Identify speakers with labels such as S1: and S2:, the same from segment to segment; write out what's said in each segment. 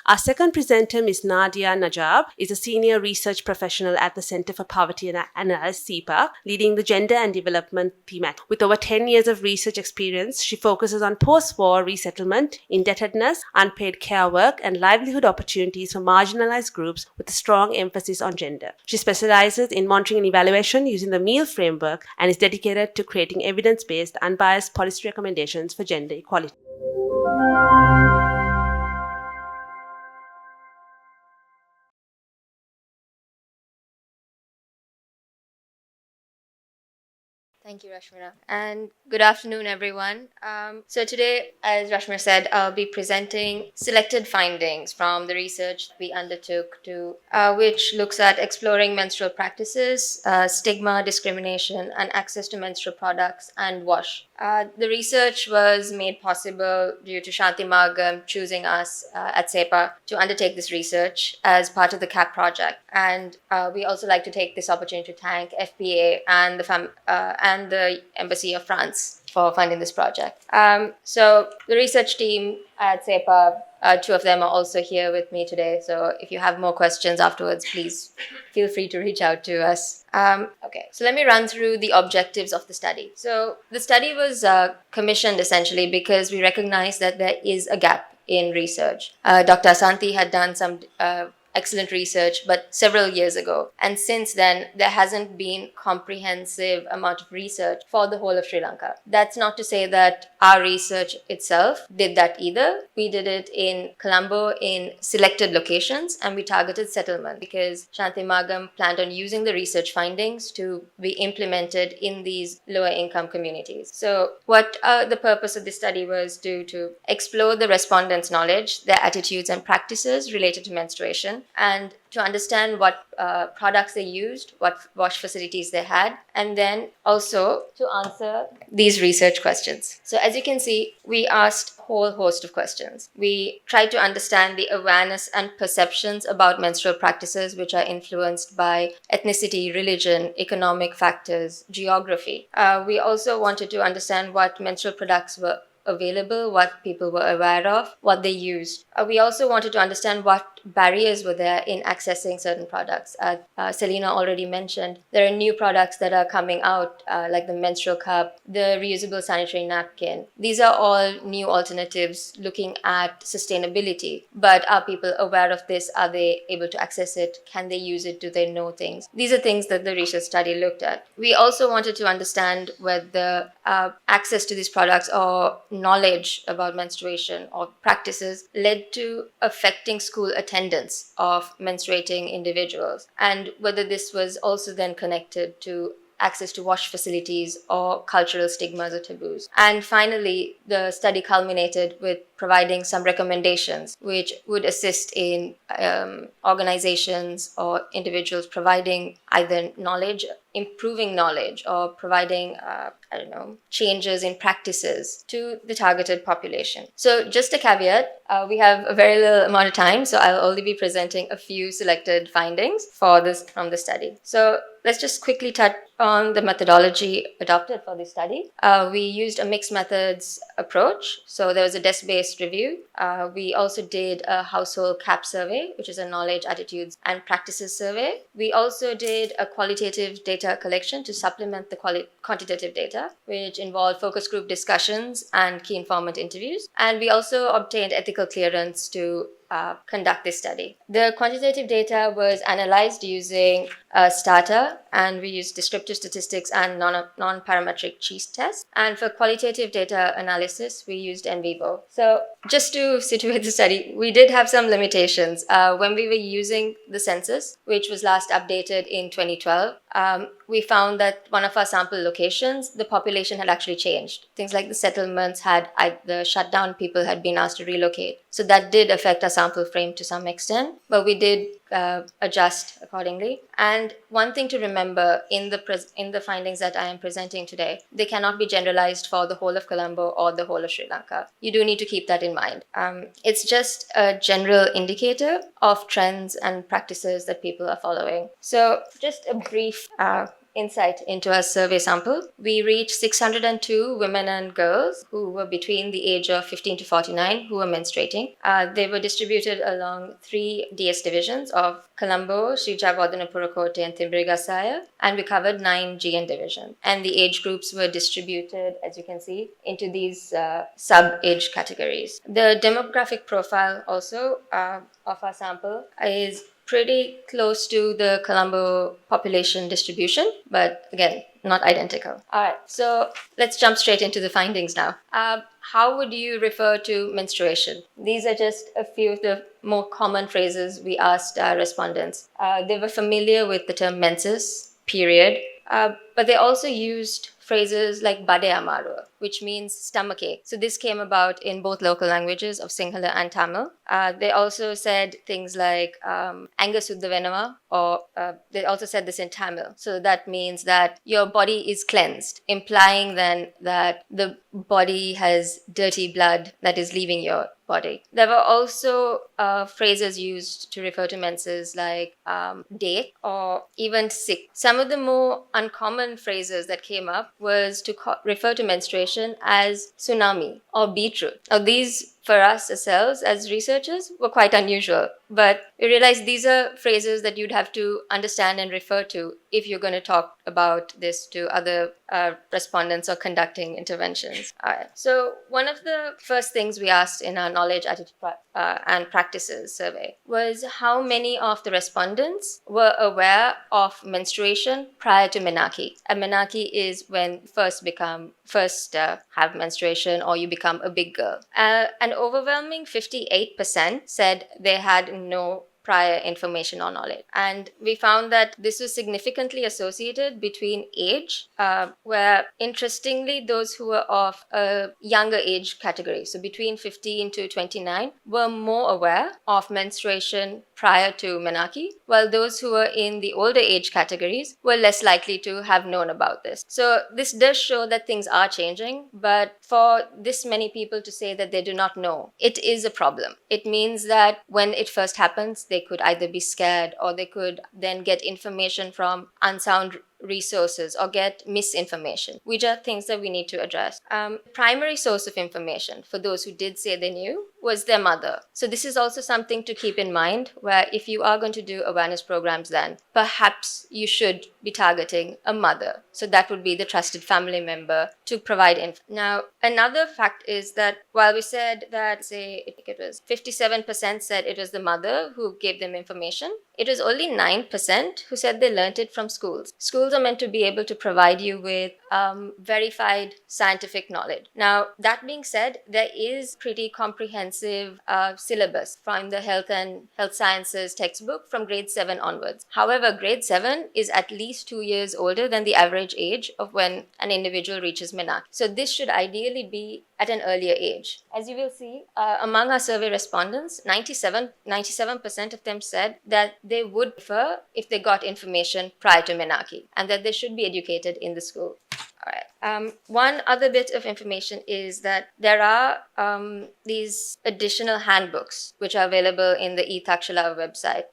S1: Our second presenter, Ms. Nadhiya Najab, is a senior research professional at the Center for Poverty Analysis, CEPA, leading the Gender and Development thematic. With over 10 years of research experience, she focuses on post-war resettlement, indebtedness, unpaid care work, and livelihood opportunities for marginalized groups with a strong emphasis on gender. She specializes in monitoring and evaluation using the MEAL framework and is dedicated to creating evidence-based, unbiased policy recommendations for gender equality.
S2: Thank you, Rashmira. And good afternoon, everyone. So today, as Rashmira said, I'll be presenting selected findings from the research we undertook which looks at exploring menstrual practices, stigma, discrimination, and access to menstrual products and WASH. The research was made possible due to 𝘚𝘦𝘯𝘦𝘳𝘕 choosing us at CEPA to undertake this research as part of the CAP project. And we also like to take this opportunity to thank FPA and the Embassy of France for funding this project. So the research team at CEPA, two of them are also here with me today. So if you have more questions afterwards, please feel free to reach out to us. Okay, so let me run through the objectives of the study. So the study was commissioned essentially because we recognized that there is a gap in research. Dr. Asanti had done some excellent research, but several years ago. And since then, there hasn't been comprehensive amount of research for the whole of Sri Lanka. That's not to say that our research itself did that either. We did it in Colombo in selected locations, and we targeted settlement because 𝘚𝘦𝘯𝘦𝘳𝘕 planned on using the research findings to be implemented in these lower income communities. So what the purpose of this study was to explore the respondents' knowledge, their attitudes and practices related to menstruation, and to understand what products they used, what wash facilities they had, and then also to answer these research questions. So as you can see, we asked a whole host of questions. We tried to understand the awareness and perceptions about menstrual practices which are influenced by ethnicity, religion, economic factors, geography. We also wanted to understand what menstrual products were available, what people were aware of, what they used. We also wanted to understand what barriers were there in accessing certain products. Selina already mentioned there are new products that are coming out like the menstrual cup, the reusable sanitary napkin. These are all new alternatives looking at sustainability. But are people aware of this? Are they able to access it? Can they use it? Do they know things? These are things that the research study looked at. We also wanted to understand whether access to these products or knowledge about menstruation or practices led to affecting school attendance of menstruating individuals, and whether this was also then connected to access to wash facilities or cultural stigmas or taboos. And finally, the study culminated with providing some recommendations which would assist in organizations or individuals providing either knowledge, improving knowledge, or providing, changes in practices to the targeted population. So just a caveat, we have a very little amount of time, so I'll only be presenting a few selected findings from the study. So let's just quickly touch on the methodology adopted for this study. We used a mixed methods approach. So there was a desk-based review. We also did a household CAP survey, which is a knowledge, attitudes, and practices survey. We also did a qualitative data collection to supplement the quantitative data, which involved focus group discussions and key informant interviews. And we also obtained ethical clearance to conduct this study. The quantitative data was analyzed using STATA, and we used descriptive statistics and non-parametric cheese tests. And for qualitative data analysis, we used NVivo. So just to situate the study, we did have some limitations. When we were using the census, which was last updated in 2012, we found that one of our sample locations, the population had actually changed. Things like the settlements had either shut down, people had been asked to relocate. So that did affect our sample frame to some extent, but we did adjust accordingly. And one thing to remember in the findings that I am presenting today, they cannot be generalized for the whole of Colombo or the whole of Sri Lanka. You do need to keep that in mind. It's just a general indicator of trends and practices that people are following. So just a brief insight into our survey sample. We reached 602 women and girls who were between the age of 15 to 49 who were menstruating. They were distributed along 3 DS divisions of Colombo, 𝘗𝘰𝘷𝘦𝘳𝘕𝘠𝘦𝘳𝑗𝑛𝑡 and and we covered 9 GN divisions. And the age groups were distributed, as you can see, into these sub-age categories. The demographic profile also of our sample is pretty close to the Colombo population distribution, but again, not identical. All right, so let's jump straight into the findings now. How would you refer to menstruation? These are just a few of the more common phrases we asked our respondents. They were familiar with the term menses, period, but they also used phrases like bade amaru, which means stomach ache. So this came about in both local languages of Sinhala and Tamil. They also said things like anga suddha venava, or they also said this in Tamil. So that means that your body is cleansed, implying then that the body has dirty blood that is leaving your body. There were also phrases used to refer to menses like date or even sick. Some of the more uncommon phrases that came up was to refer to menstruation as tsunami or beetroot. Now these, for us ourselves as researchers, were quite unusual, but we realized these are phrases that you'd have to understand and refer to if you're going to talk about this to other respondents or conducting interventions. All right. So one of the first things we asked in our knowledge, attitude, and practices survey was how many of the respondents were aware of menstruation prior to menarche. And menarche is when first have menstruation or you become a big girl. An overwhelming 58% said they had no prior information or knowledge. And we found that this was significantly associated between age, where interestingly those who were of a younger age category, so between 15 to 29, were more aware of menstruation prior to menarche, while those who were in the older age categories were less likely to have known about this. So this does show that things are changing, but for this many people to say that they do not know, it is a problem. It means that when it first happens, they could either be scared or they could then get information from unsound resources or get misinformation, which are things that we need to address. Primary source of information for those who did say they knew was their mother. So this is also something to keep in mind, where if you are going to do awareness programs, then perhaps you should be targeting a mother. So that would be the trusted family member to provide info. Now, another fact is that while we said that, say, I think it was 57% said it was the mother who gave them information, it was only 9% who said they learned it from schools. Schools are meant to be able to provide you with verified scientific knowledge. Now, that being said, there is pretty comprehensive syllabus from the health and health sciences textbook from grade 7 onwards. However, grade 7 is at least 2 years older than the average age of when an individual reaches menarche. So this should ideally be at an earlier age. As you will see, among our survey respondents, 97% of them said that they would prefer if they got information prior to menarche and that they should be educated in the school. All right. One other bit of information is that there are these additional handbooks which are available in the 𝘊𝘚𝑚𝑒𝑚𝑒𝑚 website.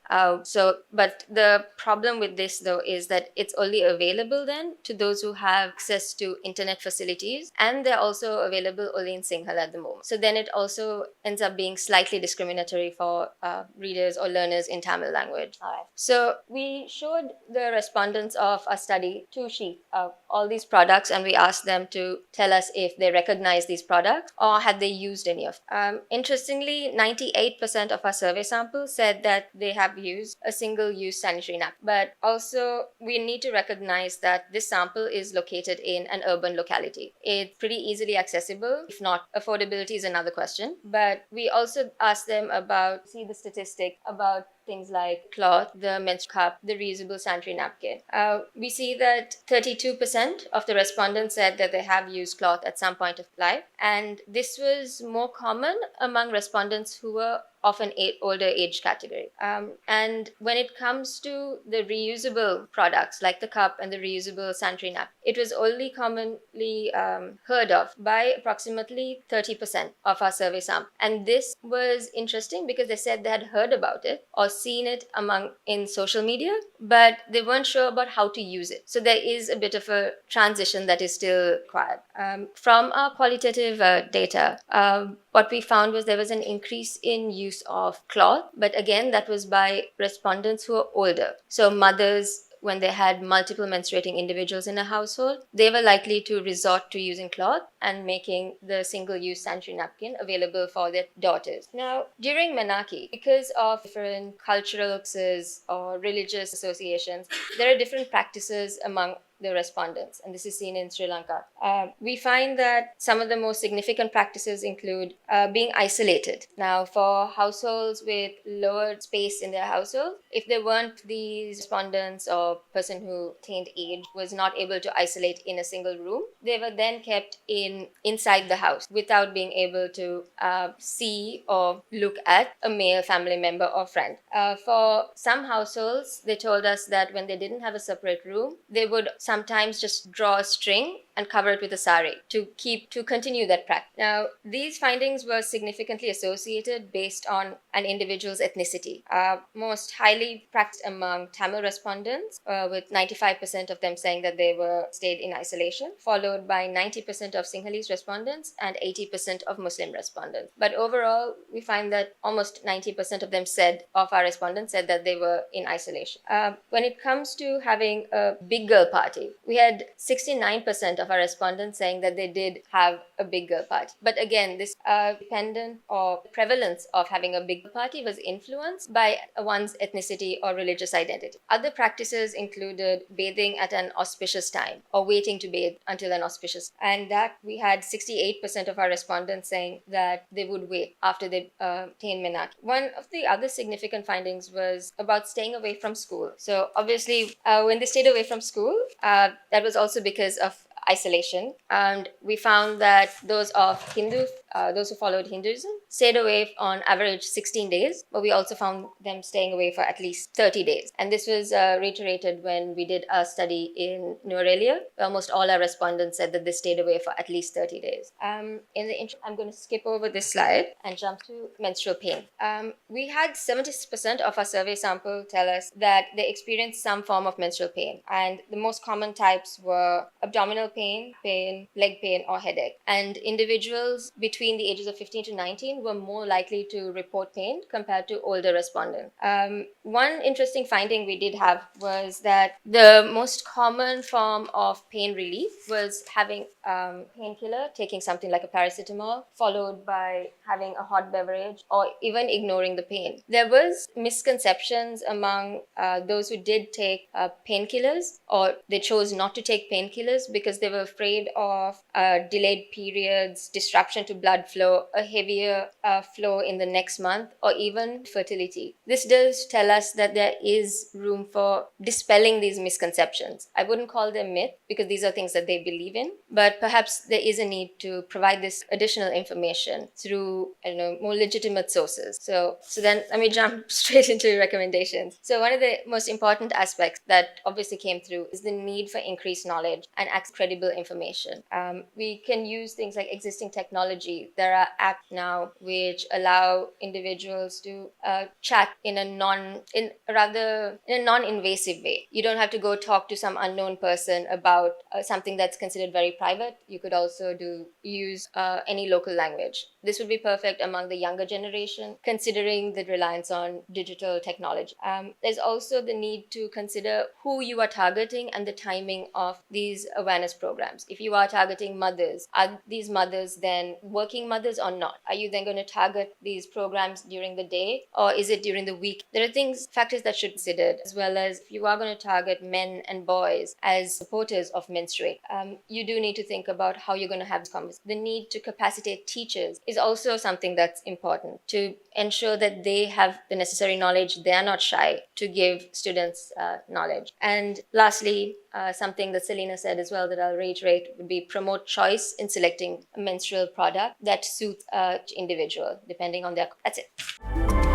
S2: But the problem with this though is that it's only available then to those who have access to internet facilities, and they're also available only in Sinhala at the moment. So then it also ends up being slightly discriminatory for readers or learners in Tamil language. All right. So we showed the respondents of our study 2 sheets of all these products, and we asked them to tell us if they recognize these products or had they used any of them. Interestingly, 98% of our survey sample said that they have used a single-use sanitary napkin. But also, we need to recognize that this sample is located in an urban locality. It's pretty easily accessible. If not, affordability is another question. But we also asked them about, see the statistic about things like cloth, the menstrual cup, the reusable sanitary napkin. We see that 32% of the respondents said that they have used cloth at some point of life, and this was more common among respondents who were of an older age category. And when it comes to the reusable products like the cup and the reusable sanitary napkin, it was only commonly heard of by approximately 30% of our survey sample. And this was interesting because they said they had heard about it or seen it in social media, but they weren't sure about how to use it. So there is a bit of a transition that is still required. From our qualitative data, what we found was there was an increase in use of cloth, but again, that was by respondents who are older. So mothers, when they had multiple menstruating individuals in a household, they were likely to resort to using cloth and making the single-use sanitary napkin available for their daughters. Now, during Menarche, because of different cultural practices or religious associations, there are different practices among the respondents, and this is seen in Sri Lanka. We find that some of the most significant practices include being isolated. Now, for households with lower space in their household, if there weren't these respondents or person who attained age was not able to isolate in a single room, they were then kept inside the house without being able to see or look at a male family member or friend. For some households, they told us that when they didn't have a separate room, they would sometimes just draw a string and cover it with a sari to continue that practice. Now, these findings were significantly associated based on an individual's ethnicity. Most highly practiced among Tamil respondents, with 95% of them saying that they stayed in isolation, followed by 90% of Sinhalese respondents and 80% of Muslim respondents. But overall, we find that almost 90% of our respondents said that they were in isolation. When it comes to having a big girl party, we had 69% of our respondents saying that they did have a big girl party. But again, this dependent or prevalence of having a big party was influenced by one's ethnicity or religious identity. Other practices included bathing at an auspicious time or waiting to bathe until an auspicious time. And that we had 68% of our respondents saying that they would wait after they attained menarche. One of the other significant findings was about staying away from school. So obviously, when they stayed away from school, that was also because of isolation. And we found that those who followed Hinduism stayed away on average 16 days, but we also found them staying away for at least 30 days. And this was reiterated when we did a study in 𝘊𝘶𝘃, where almost all our respondents said that they stayed away for at least 30 days. In the intro, I'm going to skip over this slide and jump to menstrual pain. We had 70% of our survey sample tell us that they experienced some form of menstrual pain. And the most common types were abdominal pain, leg pain, or headache. And individuals between the ages of 15 to 19 were more likely to report pain compared to older respondents. One interesting finding we did have was that the most common form of pain relief was having painkiller, taking something like a paracetamol, followed by having a hot beverage, or even ignoring the pain. There was misconceptions among those who did take painkillers, or they chose not to take painkillers because they were afraid of delayed periods, disruption to blood flow, a heavier flow in the next month, or even fertility. This does tell us that there is room for dispelling these misconceptions. I wouldn't call them myth because these are things that they believe in, but perhaps there is a need to provide this additional information through, more legitimate sources. So then let me jump straight into recommendations. So one of the most important aspects that obviously came through is the need for increased knowledge and access to credible information. We can use things like existing technology. There are apps now which allow individuals to chat in a non-invasive way. You don't have to go talk to some unknown person about something that's considered very private. You could also use any local language. This would be perfect among the younger generation, considering the reliance on digital technology. There's also the need to consider who you are targeting and the timing of these awareness programs. If you are targeting mothers, are these mothers then working mothers or not? Are you then going to target these programs during the day, or is it during the week? There are factors that should be considered, as well as if you are going to target men and boys as supporters of menstruate, you do need to think about how you're going to have this conversation. The need to capacitate teachers is also something that's important to ensure that they have the necessary knowledge. They are not shy to give students knowledge. And lastly, something that Selena said as well that I'll reiterate would be promote choice in selecting a menstrual product that suits each individual depending on their. That's it.